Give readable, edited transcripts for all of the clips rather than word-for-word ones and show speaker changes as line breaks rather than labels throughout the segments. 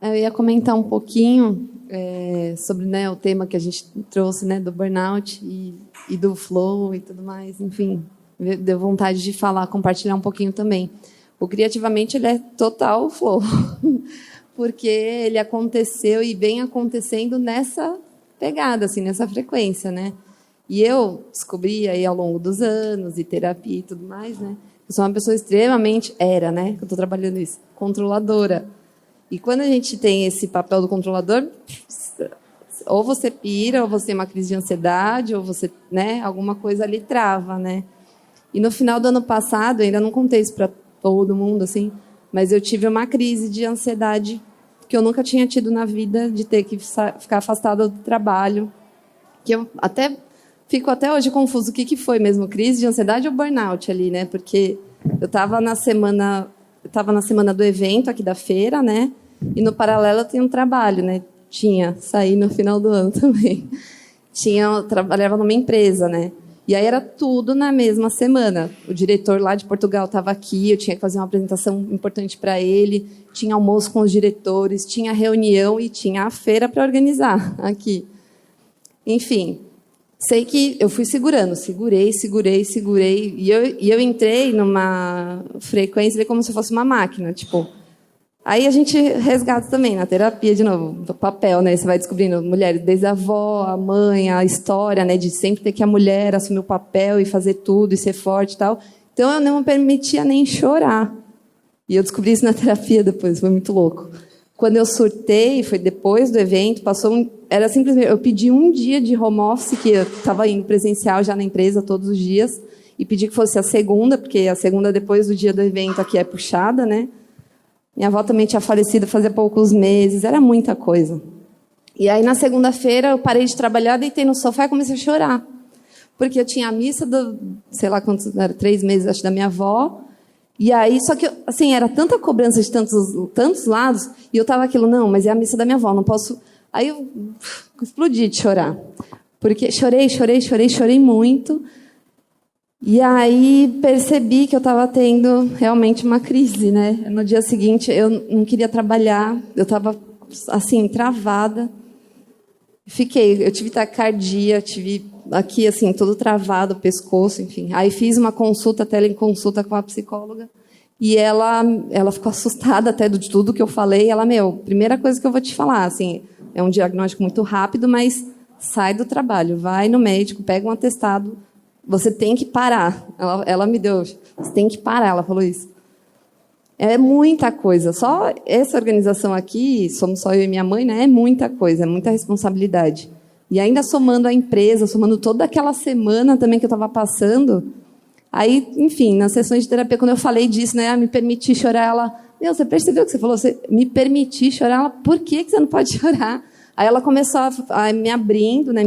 Eu ia comentar um pouquinho sobre, né, o tema que a gente trouxe, né, do burnout e do flow e tudo mais. Enfim, deu vontade de falar, compartilhar um pouquinho também. O Criativamente, ele é total flow, porque ele aconteceu e vem acontecendo nessa pegada, assim, nessa frequência, né? E eu descobri aí ao longo dos anos, e terapia e tudo mais, né? Eu sou uma pessoa extremamente, né? Eu estou trabalhando isso, controladora. E quando a gente tem esse papel do controlador, ou você pira, ou você tem uma crise de ansiedade, ou você, né, alguma coisa ali trava, né? E no final do ano passado, ainda não contei isso para todo mundo, assim, mas eu tive uma crise de ansiedade que eu nunca tinha tido na vida, de ter que ficar afastada do trabalho, que eu fico até hoje confuso o que foi mesmo, crise de ansiedade ou burnout ali, né? Porque eu estava na semana do evento aqui da feira, né? E no paralelo eu tenho um trabalho, né? Saí no final do ano também. Eu trabalhava numa empresa, né? E aí era tudo na mesma semana. O diretor lá de Portugal estava aqui, eu tinha que fazer uma apresentação importante para ele, tinha almoço com os diretores, tinha reunião e tinha a feira para organizar aqui. Enfim, sei que eu fui segurei, e eu entrei numa frequência como se fosse uma máquina, tipo. Aí a gente resgata também na terapia, de novo, do papel, né? Você vai descobrindo mulheres, desde a avó, a mãe, a história, né? De sempre ter que a mulher assumir o papel e fazer tudo e ser forte e tal. Então eu não me permitia nem chorar. E eu descobri isso na terapia depois, foi muito louco. Quando eu surtei, foi depois do evento, era simplesmente, eu pedi um dia de home office, que eu estava indo presencial já na empresa todos os dias, e pedi que fosse a segunda, porque a segunda depois do dia do evento aqui é puxada, né? Minha avó também tinha falecido fazia poucos meses, era muita coisa. E aí, na segunda-feira, eu parei de trabalhar, deitei no sofá e comecei a chorar. Porque eu tinha a missa sei lá quantos, era 3 meses, acho, da minha avó. E aí, só que, assim, era tanta cobrança de tantos lados, e eu estava aquilo, não, mas é a missa da minha avó, não posso... Aí eu explodi de chorar. Porque chorei muito. E aí percebi que eu estava tendo realmente uma crise, né? No dia seguinte eu não queria trabalhar, eu estava assim travada. Eu tive taquicardia, tive aqui assim todo travado, o pescoço, enfim. Aí fiz uma teleconsulta com a psicóloga e ela ficou assustada até de tudo que eu falei. Ela, primeira coisa que eu vou te falar, assim, é um diagnóstico muito rápido, mas sai do trabalho, vai no médico, pega um atestado. Você tem que parar. Ela me deu. Você tem que parar, ela falou isso. É muita coisa. Só essa organização aqui, somos só eu e minha mãe, né? É muita coisa, é muita responsabilidade. E ainda somando a empresa, somando toda aquela semana também que eu estava passando. Aí, enfim, nas sessões de terapia, quando eu falei disso, né? Me permiti chorar, ela... você percebeu o que você falou? Você me permitir chorar? Ela, por que você não pode chorar? Aí ela começou a me abrindo, né?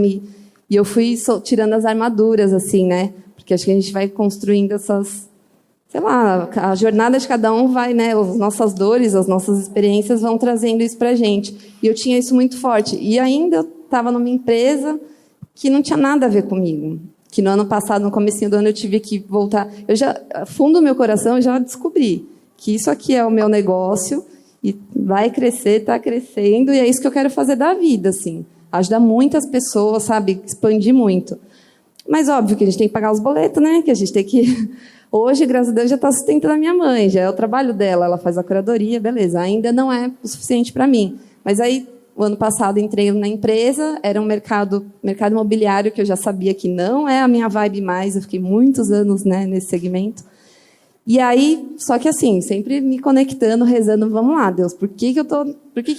E eu fui tirando as armaduras, assim, né? Porque acho que a gente vai construindo essas... Sei lá, a jornada de cada um vai, né? As nossas dores, as nossas experiências vão trazendo isso pra gente. E eu tinha isso muito forte. E ainda eu estava numa empresa que não tinha nada a ver comigo. Que no ano passado, no comecinho do ano, eu tive que voltar. Fundo do meu coração, eu já descobri que isso aqui é o meu negócio e vai crescer, está crescendo, e é isso que eu quero fazer da vida, assim. Ajudar muitas pessoas, sabe? Expandir muito. Mas, óbvio, que a gente tem que pagar os boletos, né? Que a gente tem que... Hoje, graças a Deus, já está sustentando a minha mãe. Já é o trabalho dela. Ela faz a curadoria, beleza. Ainda não é o suficiente para mim. Mas aí, o ano passado, entrei na empresa. Era um mercado imobiliário que eu já sabia que não é a minha vibe mais. Eu fiquei muitos anos, né, nesse segmento. E aí, só que assim, sempre me conectando, rezando. Vamos lá, Deus. Por que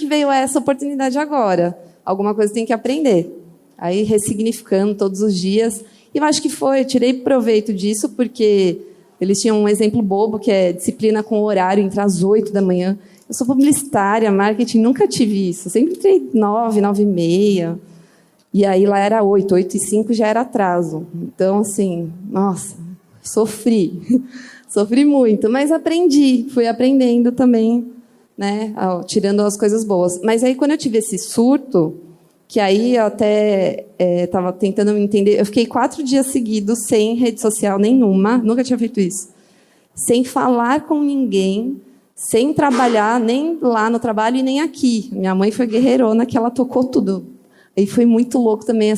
veio essa oportunidade agora? Alguma coisa tem que aprender. Aí, ressignificando todos os dias. E eu acho que eu tirei proveito disso, porque eles tinham um exemplo bobo, que é disciplina com horário, entrar às 8 da manhã. Eu sou publicitária, marketing, nunca tive isso. Eu sempre entrei 9, 9h30. E aí, lá era 8h05 já era atraso. Então, assim, nossa, sofri. Sofri muito, mas fui aprendendo também, né, tirando as coisas boas. Mas aí, quando eu tive esse surto, que aí eu até estava tentando me entender, eu fiquei 4 dias seguidos sem rede social nenhuma, nunca tinha feito isso, sem falar com ninguém, sem trabalhar nem lá no trabalho e nem aqui. Minha mãe foi guerreirona, que ela tocou tudo. E foi muito louco também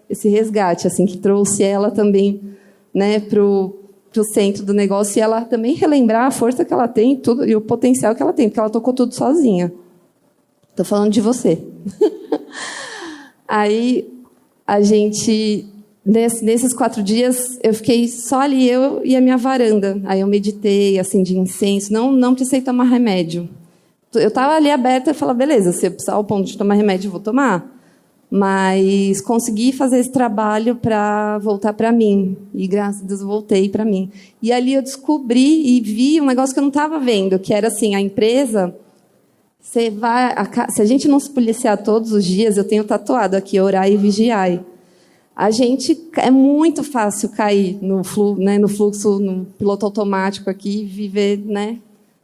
esse resgate, assim, que trouxe ela também, né, pro centro do negócio, e ela também relembrar a força que ela tem tudo, e o potencial que ela tem, porque ela tocou tudo sozinha. Estou falando de você. Aí, a gente, nesses 4 dias, eu fiquei só ali, eu e a minha varanda. Aí eu meditei, acendi incenso, não precisei tomar remédio. Eu estava ali aberta e falei, beleza, se eu precisar ao ponto de tomar remédio, eu vou tomar. Mas consegui fazer esse trabalho para voltar para mim. E, graças a Deus, voltei para mim. E ali eu descobri e vi um negócio que eu não estava vendo, que era assim, a empresa... se a gente não se policiar todos os dias, eu tenho tatuado aqui, orai e vigiai. É muito fácil cair no fluxo, no piloto automático aqui, viver, né,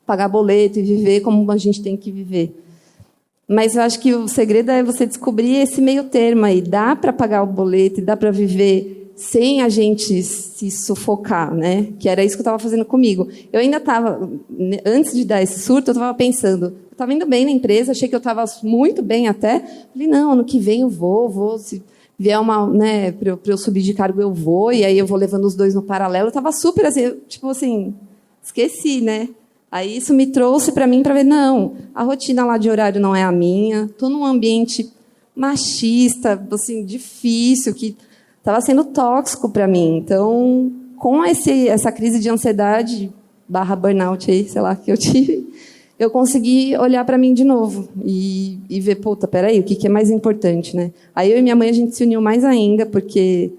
pagar boleto e viver como a gente tem que viver. Mas eu acho que o segredo é você descobrir esse meio termo aí. Dá para pagar o boleto e dá para viver sem a gente se sufocar, né? Que era isso que eu estava fazendo comigo. Eu ainda estava, antes de dar esse surto, eu estava pensando, eu estava indo bem na empresa, achei que eu estava muito bem até. Falei, não, ano que vem eu vou se vier né, para eu subir de cargo, eu vou, e aí eu vou levando os dois no paralelo. Eu estava super assim, tipo assim, esqueci, né? Aí isso me trouxe para mim para ver, não, a rotina lá de horário não é a minha, estou num ambiente machista, assim, difícil, que estava sendo tóxico para mim. Então, com essa crise de ansiedade / burnout aí, sei lá, que eu tive, eu consegui olhar para mim de novo e ver, puta, peraí, o que é mais importante, né? Aí eu e minha mãe, a gente se uniu mais ainda, porque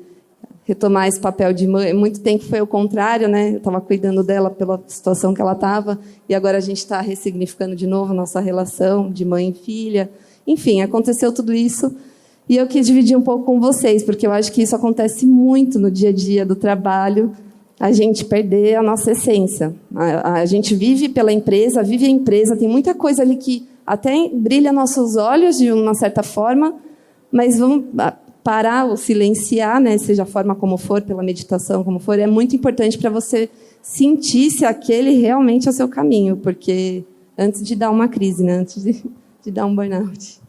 retomar esse papel de mãe, muito tempo foi o contrário, né? Eu estava cuidando dela pela situação que ela estava, e agora a gente está ressignificando de novo nossa relação de mãe e filha. Enfim, aconteceu tudo isso, e eu quis dividir um pouco com vocês, porque eu acho que isso acontece muito no dia a dia do trabalho, a gente perder a nossa essência. A gente vive pela empresa, vive a empresa, tem muita coisa ali que até brilha nossos olhos de uma certa forma, mas vamos parar ou silenciar, né, seja a forma como for, pela meditação, como for, é muito importante para você sentir se aquele realmente é o seu caminho, porque antes de dar uma crise, né, antes de dar um burnout.